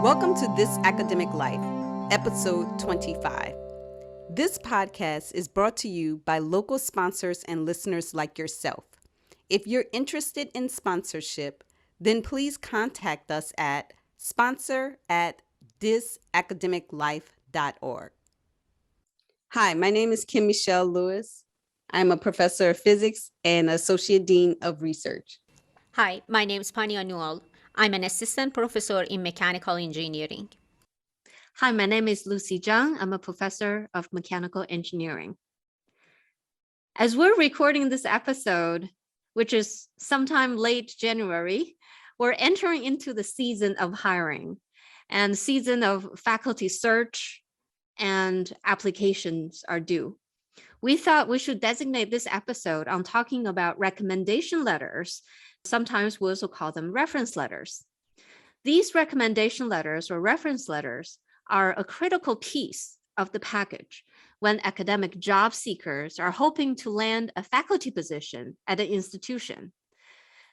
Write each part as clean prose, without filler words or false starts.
Welcome to This Academic Life, episode 25. This podcast is brought to you by local sponsors and listeners like yourself. If you're interested in sponsorship, then please contact us at sponsor@thisacademiclife.org. Hi, my name is Kim Michelle Lewis. I'm a professor of physics and associate dean of research. Hi, my name is Pania Newell. I'm an assistant professor in mechanical engineering. Hi, my name is Lucy Zhang. I'm a professor of mechanical engineering. As we're recording this episode, which is sometime late January, we're entering into the season of hiring and season of faculty search and applications are due. We thought we should designate this episode on talking about recommendation letters. Sometimes we also call them reference letters. These recommendation letters or reference letters are a critical piece of the package when academic job seekers are hoping to land a faculty position at an institution.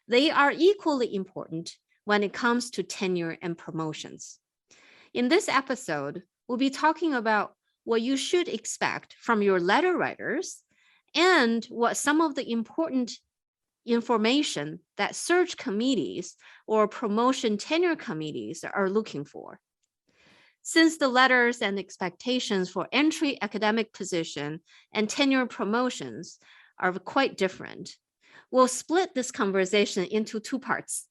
They are equally important when it comes to tenure and promotions. In this episode, we'll be talking about what you should expect from your letter writers and what some of the important information that search committees or promotion tenure committees are looking for. Since the letters and expectations for entry academic position and tenure promotions are quite different, we'll split this conversation into two parts.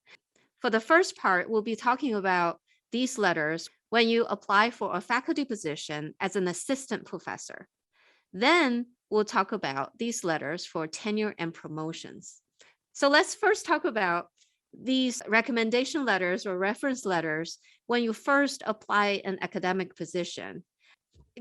For the first part, we'll be talking about these letters when you apply for a faculty position as an assistant professor. Then we'll talk about these letters for tenure and promotions. So let's first talk about these recommendation letters or reference letters when you first apply an academic position.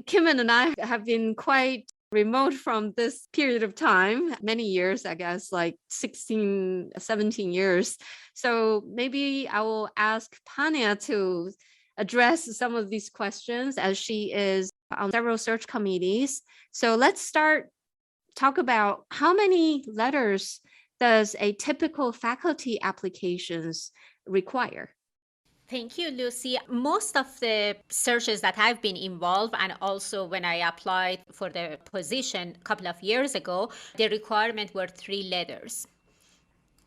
Kim and I have been quite remote from this period of time, many years, I guess, like 16, 17 years. So maybe I will ask Pania to address some of these questions as she is on several search committees. So let's talk about how many letters does a typical faculty applications require? Thank you, Lucy. Most of the searches that I've been involved, and also when I applied for the position a couple of years ago, the requirement were 3 letters.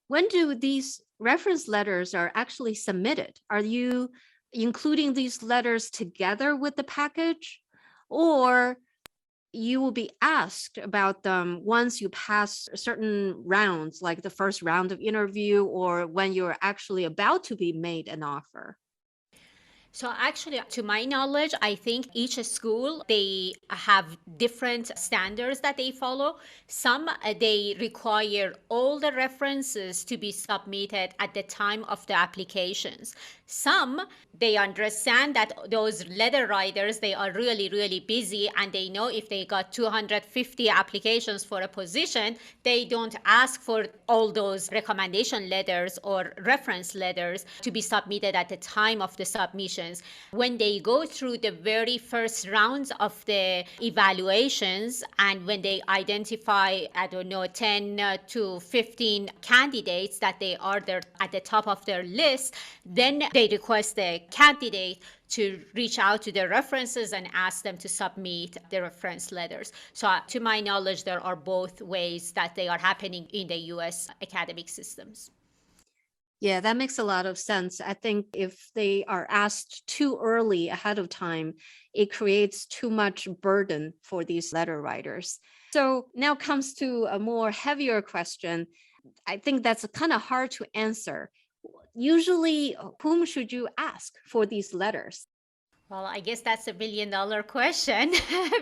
When do these reference letters are actually submitted? Are you including these letters together with the package, or you will be asked about them once you pass certain rounds, like the first round of interview, or when you're actually about to be made an offer? So actually, to my knowledge, I think each school, they have different standards that they follow. Some, they require all the references to be submitted at the time of the applications. Some, they understand that those letter writers, they are really, really busy, and they know if they got 250 applications for a position, they don't ask for all those recommendation letters or reference letters to be submitted at the time of the submission. When they go through the very first rounds of the evaluations and when they identify, 10 to 15 candidates that they are there at the top of their list, then they request the candidate to reach out to their references and ask them to submit the reference letters. So to my knowledge, there are both ways that they are happening in the US academic systems. Yeah, that makes a lot of sense. I think if they are asked too early ahead of time, it creates too much burden for these letter writers. So now comes to a more heavier question. I think that's kind of hard to answer. Usually, whom should you ask for these letters? Well, I guess that's $1 billion question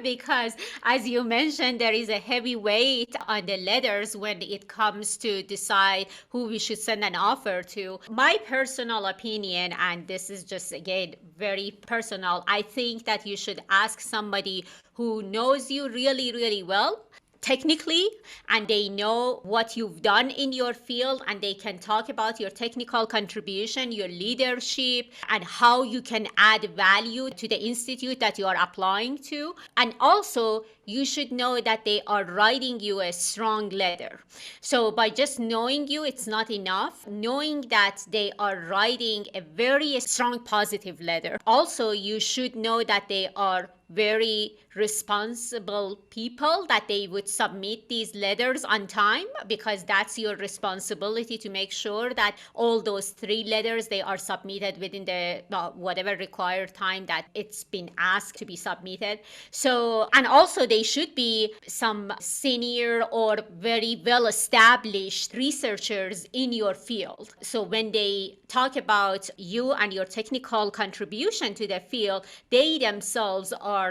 because, as you mentioned, there is a heavy weight on the letters when it comes to decide who we should send an offer to. My personal opinion, and this is just, again, very personal, I think that you should ask somebody who knows you really, really well technically, and they know what you've done in your field, and they can talk about your technical contribution, your leadership, and how you can add value to the institute that you are applying to. And also, you should know that they are writing you a strong letter. So by just knowing you, it's not enough. Knowing that they are writing a very strong positive letter. Also, you should know that they are very responsible people, that they would submit these letters on time, because that's your responsibility to make sure that all those 3 letters, they are submitted within the whatever required time that it's been asked to be submitted. So, and also they should be some senior or very well established researchers in your field. So when they talk about you and your technical contribution to the field, they themselves are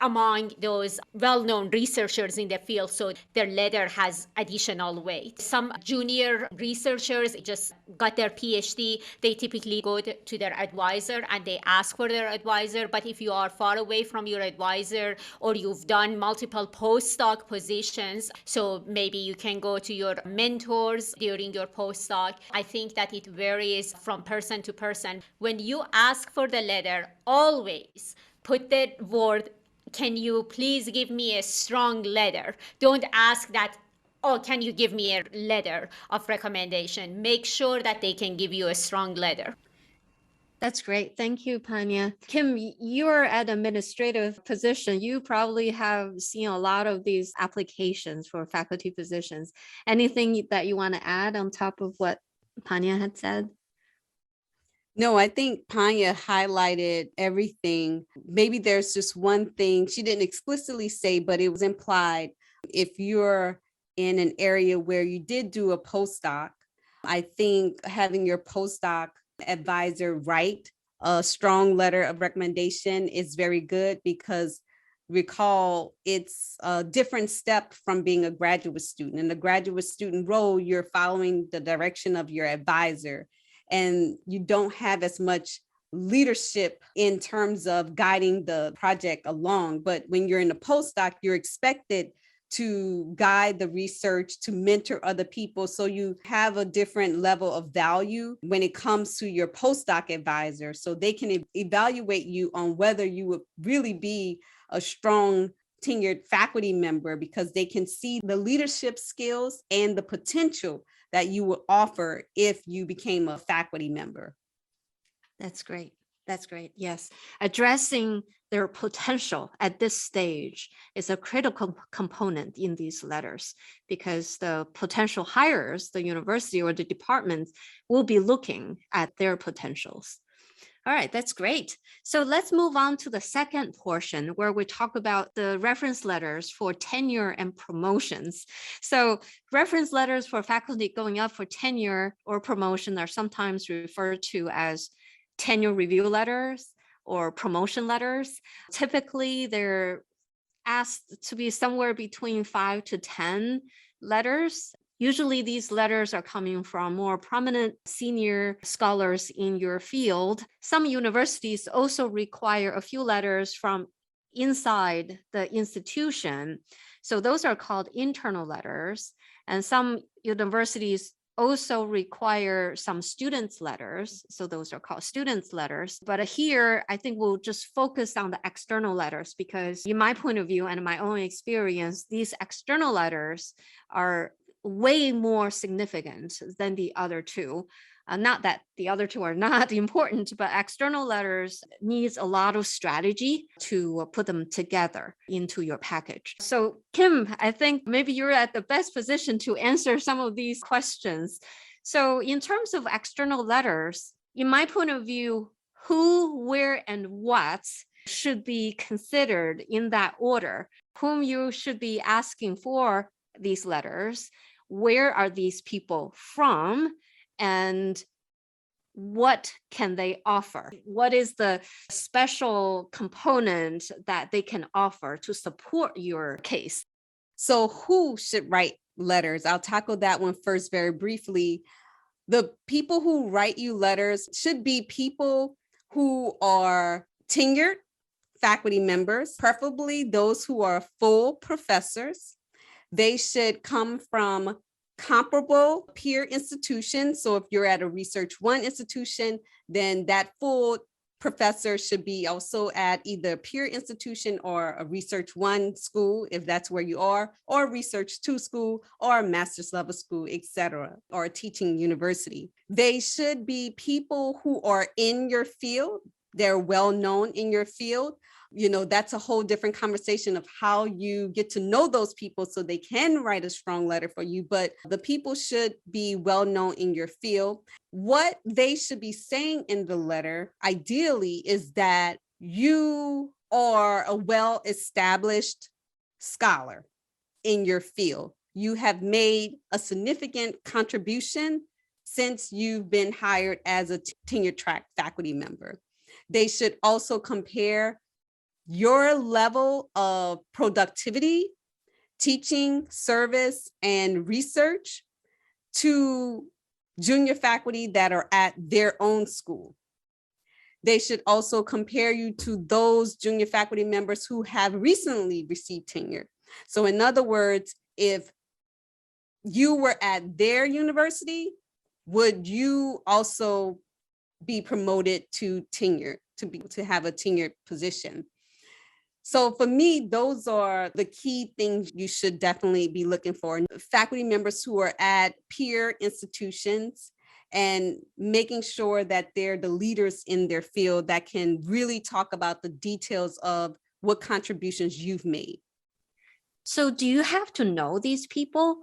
among those well-known researchers in the field, so their letter has additional weight. Some junior researchers just got their PhD, they typically go to their advisor and they ask for their advisor. But if you are far away from your advisor, or you've done multiple postdoc positions, so maybe you can go to your mentors during your postdoc. I think that it varies from person to person. When you ask for the letter, always put the word, "Can you please give me a strong letter?" Don't ask that, "Oh, can you give me a letter of recommendation?" Make sure that they can give you a strong letter. That's great. Thank you, Pania. Kim, you're at administrative position. You probably have seen a lot of these applications for faculty positions. Anything that you want to add on top of what Pania had said? No, I think Panya highlighted everything. Maybe there's just one thing she didn't explicitly say, but it was implied. If you're in an area where you did do a postdoc, I think having your postdoc advisor write a strong letter of recommendation is very good, because recall it's a different step from being a graduate student. In the graduate student role, you're following the direction of your advisor, and you don't have as much leadership in terms of guiding the project along. But when you're in a postdoc, you're expected to guide the research, to mentor other people. So you have a different level of value when it comes to your postdoc advisor. So they can evaluate you on whether you would really be a strong tenured faculty member, because they can see the leadership skills and the potential that you would offer if you became a faculty member. That's great. That's great. Yes. Addressing their potential at this stage is a critical component in these letters, because the potential hires, the university or the department, will be looking at their potentials. All right, that's great. So let's move on to the second portion, where we talk about the reference letters for tenure and promotions. So reference letters for faculty going up for tenure or promotion are sometimes referred to as tenure review letters or promotion letters. Typically, they're asked to be somewhere between 5 to 10 letters. Usually these letters are coming from more prominent senior scholars in your field. Some universities also require a few letters from inside the institution. So those are called internal letters. And some universities also require some students' letters. So those are called students' letters. But here, I think we'll just focus on the external letters, because in my point of view and my own experience, these external letters are way more significant than the other two. Not that the other two are not important, but external letters needs a lot of strategy to put them together into your package. So Kim, I think maybe you're at the best position to answer some of these questions. So in terms of external letters, in my point of view, who, where, and what should be considered in that order, whom you should be asking for these letters, where are these people from, and what can they offer? What is the special component that they can offer to support your case? So who should write letters? I'll tackle that one first very briefly. The people who write you letters should be people who are tenured faculty members, preferably those who are full professors. They should come from comparable peer institutions. So if you're at a Research One institution, then that full professor should be also at either a peer institution or a Research One school, if that's where you are, or Research Two school, or a master's level school, etc., or a teaching university. They should be people who are in your field. They're well known in your field. That's a whole different conversation of how you get to know those people so they can write a strong letter for you. But the people should be well known in your field. What they should be saying in the letter, ideally, is that you are a well-established scholar in your field. You have made a significant contribution since you've been hired as a tenured track faculty member. They should also compare your level of productivity, teaching, service, and research to junior faculty that are at their own school. They should also compare you to those junior faculty members who have recently received tenure. So in other words, if you were at their university, would you also be promoted to tenure, to have a tenured position? So for me, those are the key things you should definitely be looking for. Faculty members who are at peer institutions and making sure that they're the leaders in their field that can really talk about the details of what contributions you've made. So do you have to know these people?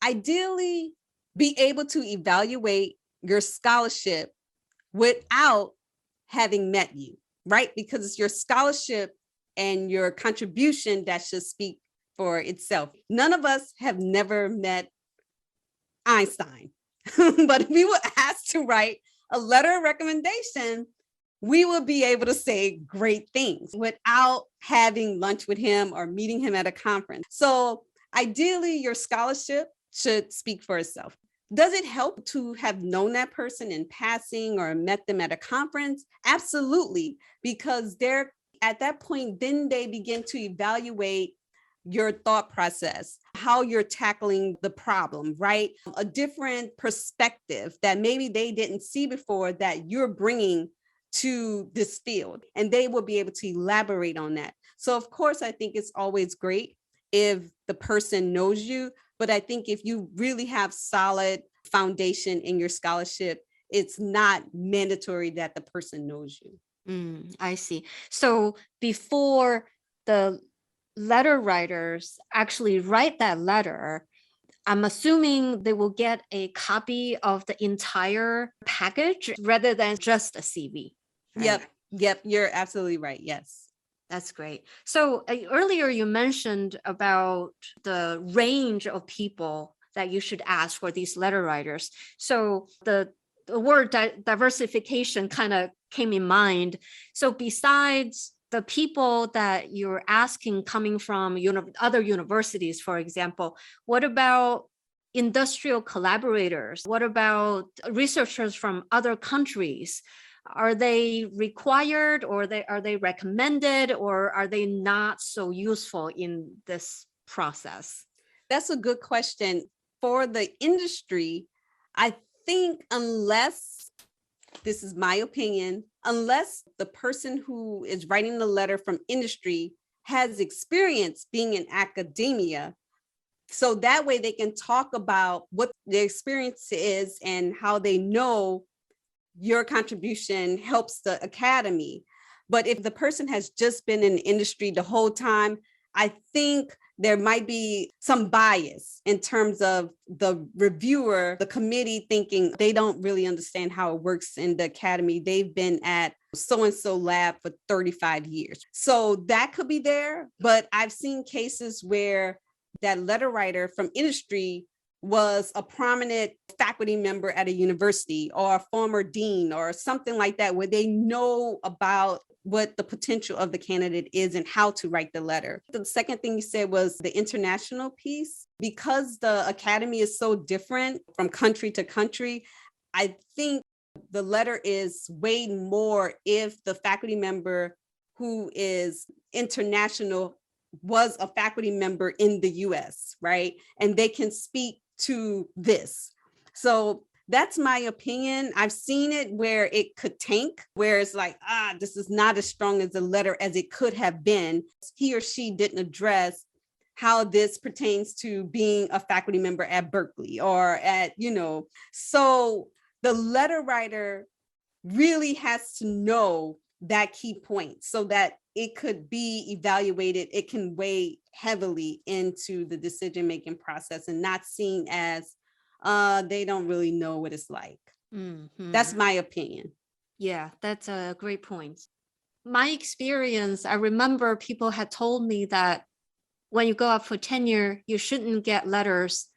Ideally, be able to evaluate your scholarship without having met you, right? Because it's your scholarship and your contribution that should speak for itself. None of us have never met Einstein, but if we were asked to write a letter of recommendation, we will be able to say great things without having lunch with him or meeting him at a conference. So ideally, your scholarship should speak for itself. Does it help to have known that person in passing or met them at a conference? Absolutely, because they're at that point, then they begin to evaluate your thought process, how you're tackling the problem, right? A different perspective that maybe they didn't see before that you're bringing to this field, and they will be able to elaborate on that. So of course, I think it's always great if the person knows you, but I think if you really have solid foundation in your scholarship, it's not mandatory that the person knows you. I see. So before the letter writers actually write that letter, I'm assuming they will get a copy of the entire package rather than just a CV. Right? Yep, you're absolutely right. Yes. That's great. So earlier you mentioned about the range of people that you should ask for these letter writers. So the word diversification kind of came in mind. So besides the people that you're asking coming from other universities, for example, what about industrial collaborators? What about researchers from other countries? Are they required, or are they recommended, or are they not so useful in this process? That's a good question. For the industry, I think unless, this is my opinion, unless the person who is writing the letter from industry has experience being in academia, so that way they can talk about what their experience is and how they know your contribution helps the academy. But if the person has just been in the industry the whole time, I think there might be some bias in terms of the reviewer, the committee thinking they don't really understand how it works in the academy. They've been at so-and-so lab for 35 years. So that could be there, but I've seen cases where that letter writer from industry was a prominent faculty member at a university or a former dean or something like that, where they know about what the potential of the candidate is and how to write the letter. The second thing you said was the international piece. Because the academy is so different from country to country, I think the letter is weighed more if the faculty member who is international was a faculty member in the US, right? And they can speak to this. So that's my opinion. I've seen it where it could tank, where it's like, this is not as strong as a letter as it could have been. He or she didn't address how this pertains to being a faculty member at Berkeley or at, so the letter writer really has to know that key point so that it could be evaluated. It can weigh heavily into the decision-making process and not seen as they don't really know what it's like. Mm-hmm. That's my opinion. Yeah, that's a great point. My experience, I remember people had told me that when you go up for tenure, you shouldn't get letters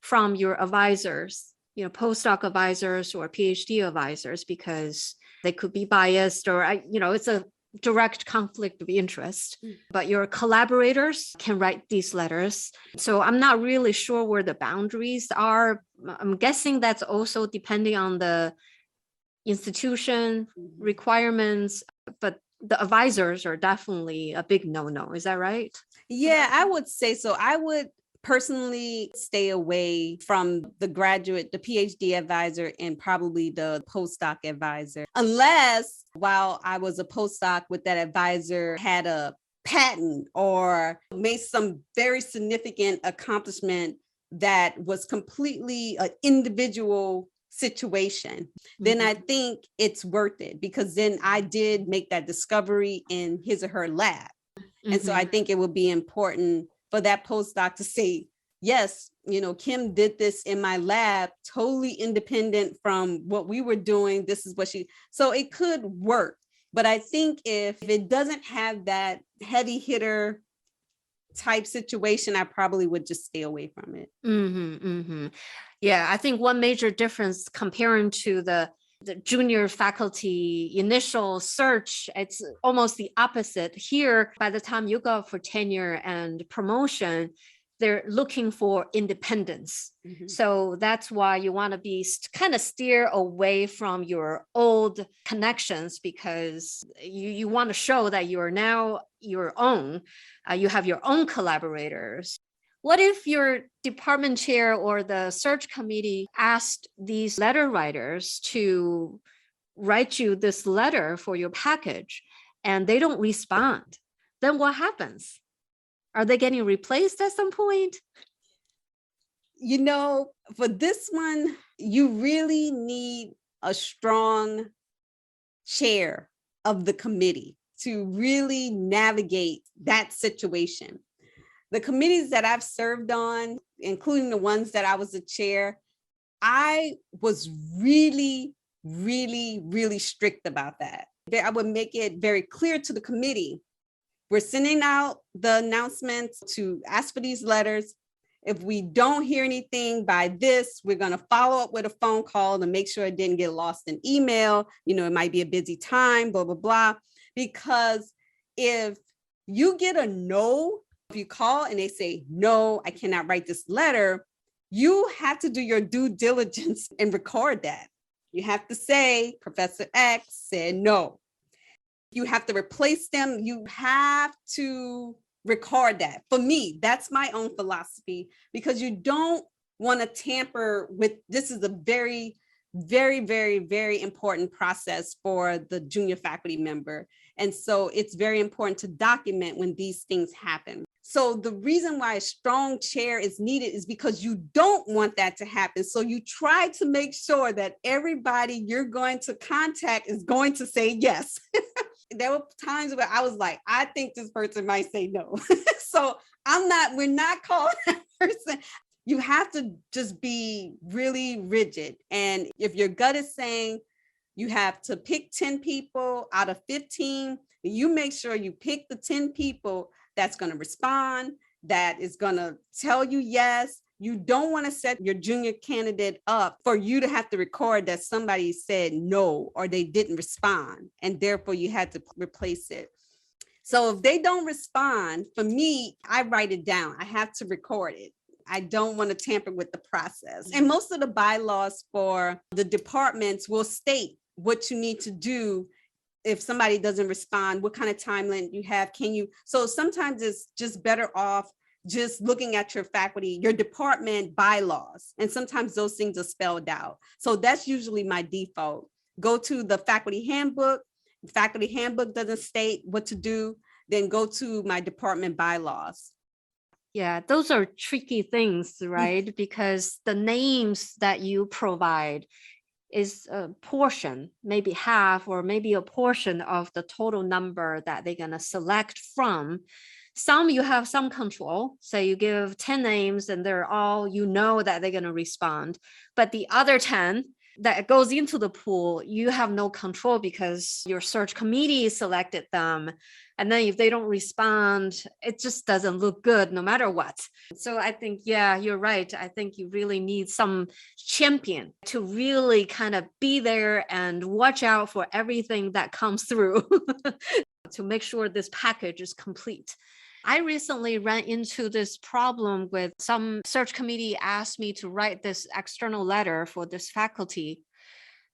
from your advisors, postdoc advisors or PhD advisors, because they could be biased or, it's a direct conflict of interest. But your collaborators can write these letters. So I'm not really sure where the boundaries are. I'm guessing that's also depending on the institution requirements, but the advisors are definitely a big no-no. Is that right? Yeah, I would say so. I would personally stay away from the graduate, the PhD advisor, and probably the postdoc advisor, unless while I was a postdoc with that advisor had a patent or made some very significant accomplishment that was completely an individual situation, then I think it's worth it, because then I did make that discovery in his or her lab. And so I think it would be important for that postdoc to say, yes, Kim did this in my lab, totally independent from what we were doing. This is what so it could work. But I think if it doesn't have that heavy hitter type situation, I probably would just stay away from it. Yeah, I think one major difference comparing to the junior faculty initial search, it's almost the opposite. Here, by the time you go for tenure and promotion, they're looking for independence. So that's why you want to be kind of steer away from your old connections, because you want to show that you are now your own. You have your own collaborators. What if your department chair or the search committee asked these letter writers to write you this letter for your package and they don't respond? Then what happens? Are they getting replaced at some point? For this one, you really need a strong chair of the committee to really navigate that situation. The committees that I've served on, including the ones that I was the chair, I was really, really, really strict about that. I would make it very clear to the committee, we're sending out the announcements to ask for these letters. If we don't hear anything by this, we're going to follow up with a phone call to make sure it didn't get lost in email. It might be a busy time, blah, blah, blah. Because if you get a no, if you call and they say, no, I cannot write this letter, you have to do your due diligence and record that. You have to say, Professor X said no. You have to replace them. You have to record that. For me, that's my own philosophy, because you don't want to tamper with, this is a very, very, very, very important process for the junior faculty member. And so it's very important to document when these things happen. So the reason why a strong chair is needed is because you don't want that to happen. So you try to make sure that everybody you're going to contact is going to say yes. There were times where I was like, I think this person might say no. So we're not calling that person. You have to just be really rigid. And if your gut is saying you have to pick 10 people out of 15, you make sure you pick the 10 people that's going to respond, that is going to tell you yes. You don't want to set your junior candidate up for you to have to record that somebody said no or they didn't respond, and therefore you had to replace it. So if they don't respond, for me, I write it down. I have to record it. I don't want to tamper with the process. And most of the bylaws for the departments will state what you need to do if somebody doesn't respond, what kind of time limit you have? So sometimes it's just better off just looking at your faculty, your department bylaws. And sometimes those things are spelled out. So that's usually my default. Go to the faculty handbook. The faculty handbook doesn't state what to do, then go to my department bylaws. Yeah, those are tricky things, right? Because the names that you provide is a portion, maybe half or maybe a portion of the total number that they're going to select from. Some you have some control. So you give 10 names and they're all, you know that they're going to respond. But the other 10 that goes into the pool, you have no control because your search committee selected them. And then if they don't respond, it just doesn't look good no matter what. So I think, yeah, you're right. I think you really need some champion to really kind of be there and watch out for everything that comes through to make sure this package is complete. I recently ran into this problem with some search committee asked me to write this external letter for this faculty.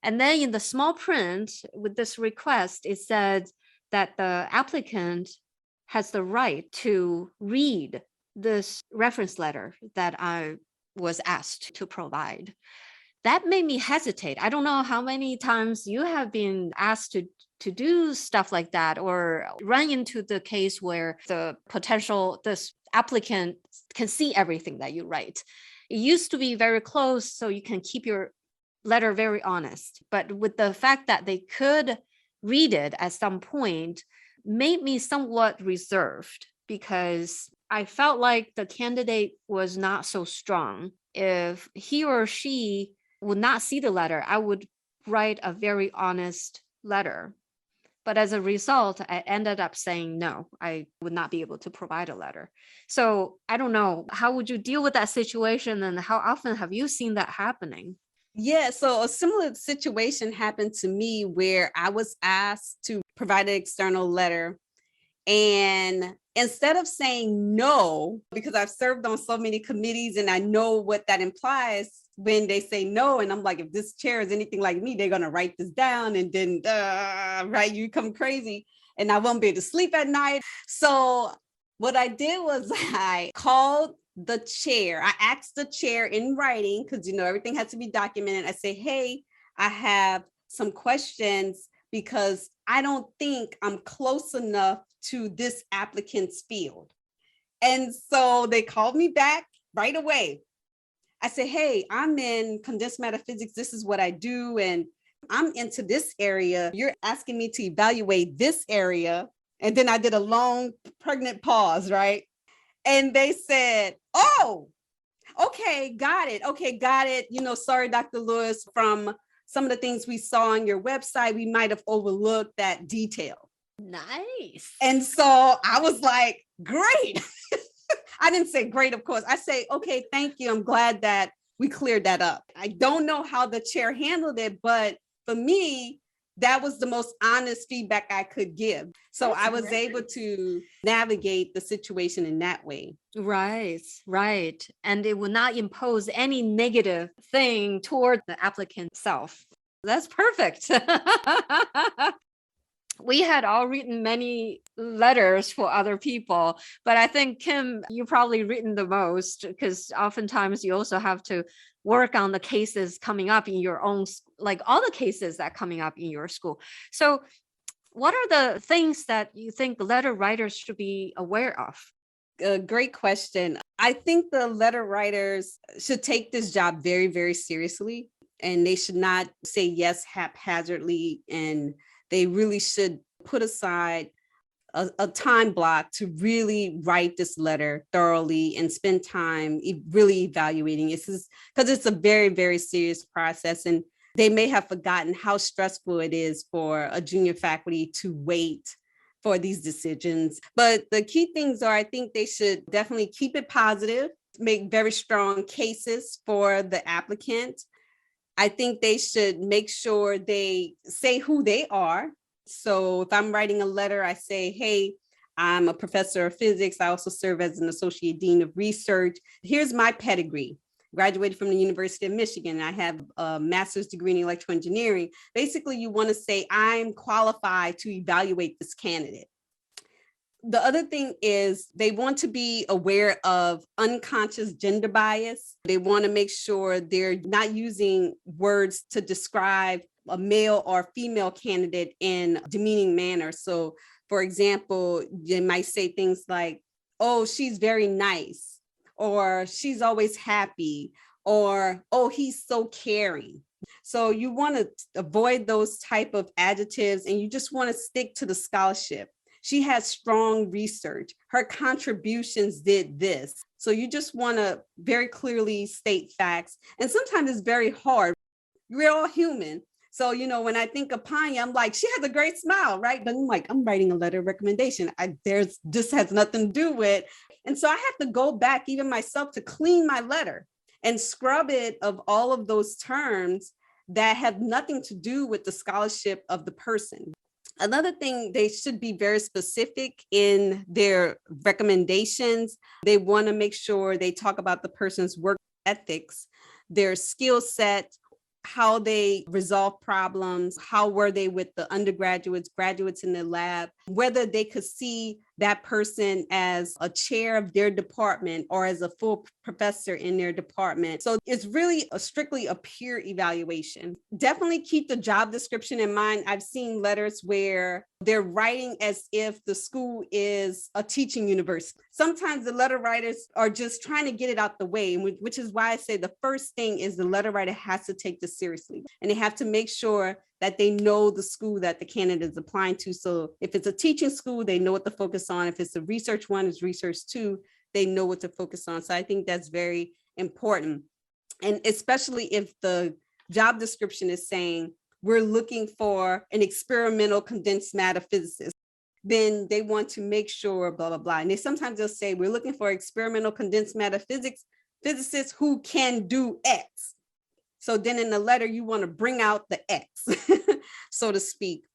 And then in the small print with this request, it said that the applicant has the right to read this reference letter that I was asked to provide. That made me hesitate. I don't know how many times you have been asked to do stuff like that or run into the case where this applicant can see everything that you write. It used to be very close, so you can keep your letter very honest. But with the fact that they could read it at some point made me somewhat reserved because I felt like the candidate was not so strong. If he or she would not see the letter, I would write a very honest letter. But as a result, I ended up saying, no, I would not be able to provide a letter. So I don't know, how would you deal with that situation and how often have you seen that happening? Yeah, so a similar situation happened to me where I was asked to provide an external letter. And instead of saying no, because I've served on so many committees and I know what that implies when they say no. And I'm like, if this chair is anything like me, they're going to write this down and then, right, you come crazy and I won't be able to sleep at night. So what I did was I called the chair. I asked the chair in writing, because, everything has to be documented. I say, hey, I have some questions because I don't think I'm close enough to this applicant's field. And so they called me back right away. I said, hey, I'm in condensed matter physics. This is what I do. And I'm into this area. You're asking me to evaluate this area. And then I did a long pregnant pause, right? And they said, oh, okay, got it. Okay, got it. Sorry, Dr. Lewis, from some of the things we saw on your website, we might have overlooked that detail. Nice. And so I was like, great. I didn't say great, of course. I say, okay, thank you. I'm glad that we cleared that up. I don't know how the chair handled it, but for me, that was the most honest feedback I could give. So That's I was great. able to navigate the situation in that way. Right, right. And it will not impose any negative thing toward the applicant self. That's perfect. We had all written many letters for other people, but I think, Kim, you probably written the most because oftentimes you also have to work on the cases coming up in your own, like all the cases that coming up in your school. So what are the things that you think letter writers should be aware of? A great question. I think the letter writers should take this job very, very seriously, and they should not say yes haphazardly, and they really should put aside a time block to really write this letter thoroughly and spend time really evaluating it, because it's a very, very serious process. And they may have forgotten how stressful it is for a junior faculty to wait for these decisions. But the key things are, I think they should definitely keep it positive, make very strong cases for the applicant. I think they should make sure they say who they are. So if I'm writing a letter, I say, hey, I'm a professor of physics. I also serve as an associate dean of research. Here's my pedigree. graduated from the University of Michigan. I have a master's degree in electrical engineering. Basically, you want to say, I'm qualified to evaluate this candidate. The other thing is they want to be aware of unconscious gender bias. They want to make sure they're not using words to describe a male or female candidate in a demeaning manner. So, for example, they might say things like, oh, she's very nice, or she's always happy, or, oh, he's so caring. So you want to avoid those type of adjectives, and you just want to stick to the scholarship. She has strong research. Her contributions did this. So you just want to very clearly state facts. And sometimes it's very hard. We're all human. So, when I think of Pania, I'm like, she has a great smile, right? But I'm like, I'm writing a letter of recommendation. This has nothing to do with. And so I have to go back, even myself, to clean my letter and scrub it of all of those terms that have nothing to do with the scholarship of the person. Another thing, they should be very specific in their recommendations. They want to make sure they talk about the person's work ethics, their skill set, how they resolve problems, how were they with the undergraduates, graduates in the lab, whether they could see that person as a chair of their department or as a full professor in their department. So it's really strictly a peer evaluation. Definitely keep the job description in mind. I've seen letters where they're writing as if the school is a teaching university. Sometimes the letter writers are just trying to get it out the way, which is why I say the first thing is the letter writer has to take this seriously, and they have to make sure that they know the school that the candidate is applying to. So if it's a teaching school, they know what to focus on. If it's a research one, it's research two, they know what to focus on. So I think that's very important. And especially if the job description is saying, we're looking for an experimental condensed matter physicist, then they want to make sure blah, blah, blah. And sometimes they'll say, we're looking for experimental condensed matter physicists who can do X. So then in the letter, you want to bring out the X, so to speak.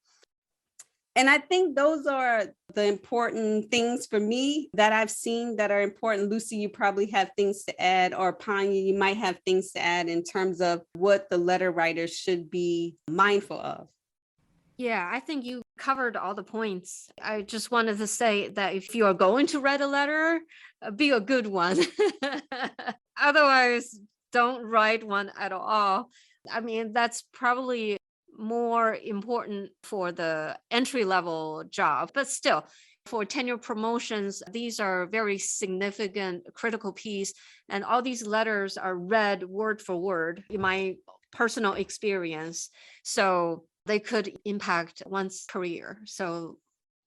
And I think those are the important things for me that I've seen that are important. Lucy, you probably have things to add, or Panya, you might have things to add in terms of what the letter writers should be mindful of. Yeah, I think you covered all the points. I just wanted to say that if you are going to write a letter, be a good one. Otherwise, don't write one at all. I mean, that's probably more important for the entry-level job, but still, for tenure promotions, these are very significant, critical piece, and all these letters are read word for word in my personal experience. So they could impact one's career. So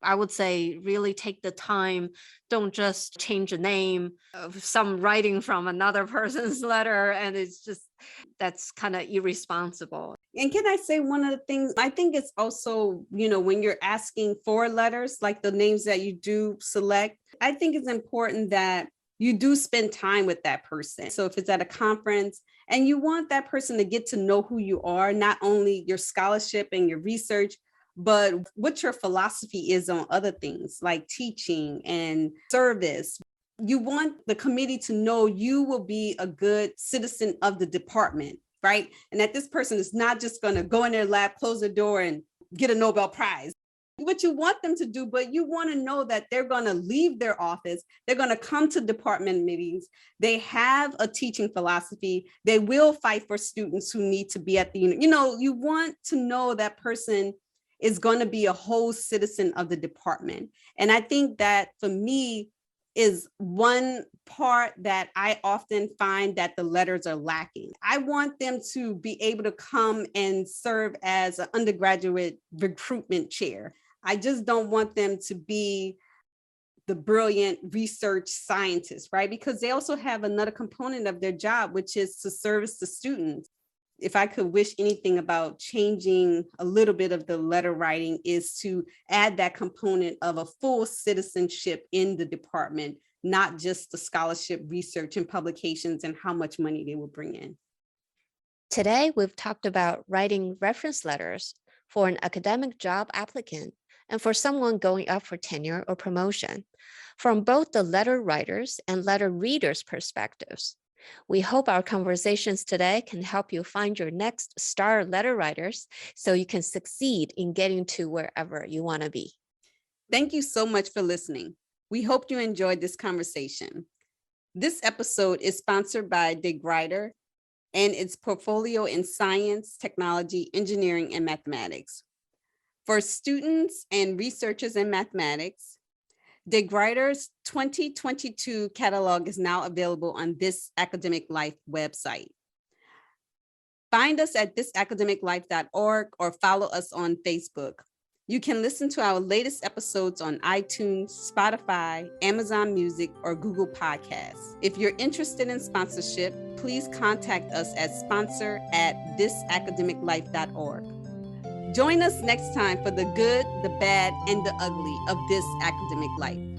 I would say really take the time. Don't just change a name of some writing from another person's letter. And it's just, that's kind of irresponsible. And can I say one of the things, I think it's also, when you're asking for letters, like the names that you do select, I think it's important that you do spend time with that person. So if it's at a conference and you want that person to get to know who you are, not only your scholarship and your research, but what your philosophy is on other things like teaching and service. You want the committee to know you will be a good citizen of the department, right? And that this person is not just going to go in their lab, close the door, and get a Nobel Prize. What you want them to do, but you want to know that they're going to leave their office. They're going to come to department meetings. They have a teaching philosophy. They will fight for students who need to be at the unit. You want to know that person is going to be a whole citizen of the department. And I think that for me is one part that I often find that the letters are lacking. I want them to be able to come and serve as an undergraduate recruitment chair. I just don't want them to be the brilliant research scientists, right? Because they also have another component of their job, which is to service the students. If I could wish anything about changing a little bit of the letter writing, is to add that component of a full citizenship in the department, not just the scholarship, research, and publications and how much money they will bring in. Today, we've talked about writing reference letters for an academic job applicant and for someone going up for tenure or promotion, from both the letter writers and letter readers' perspectives. We hope our conversations today can help you find your next star letter writers so you can succeed in getting to wherever you want to be. Thank you so much for listening. We hope you enjoyed this conversation. This episode is sponsored by DeGrider and its portfolio in science, technology, engineering, and mathematics. For students and researchers in mathematics, DeGrider's 2022 catalog is now available on This Academic Life website. Find us at thisacademiclife.org or follow us on Facebook. You can listen to our latest episodes on iTunes, Spotify, Amazon Music, or Google Podcasts. If you're interested in sponsorship, please contact us at sponsor@thisacademiclife.org. Join us next time for the good, the bad, and the ugly of this academic life.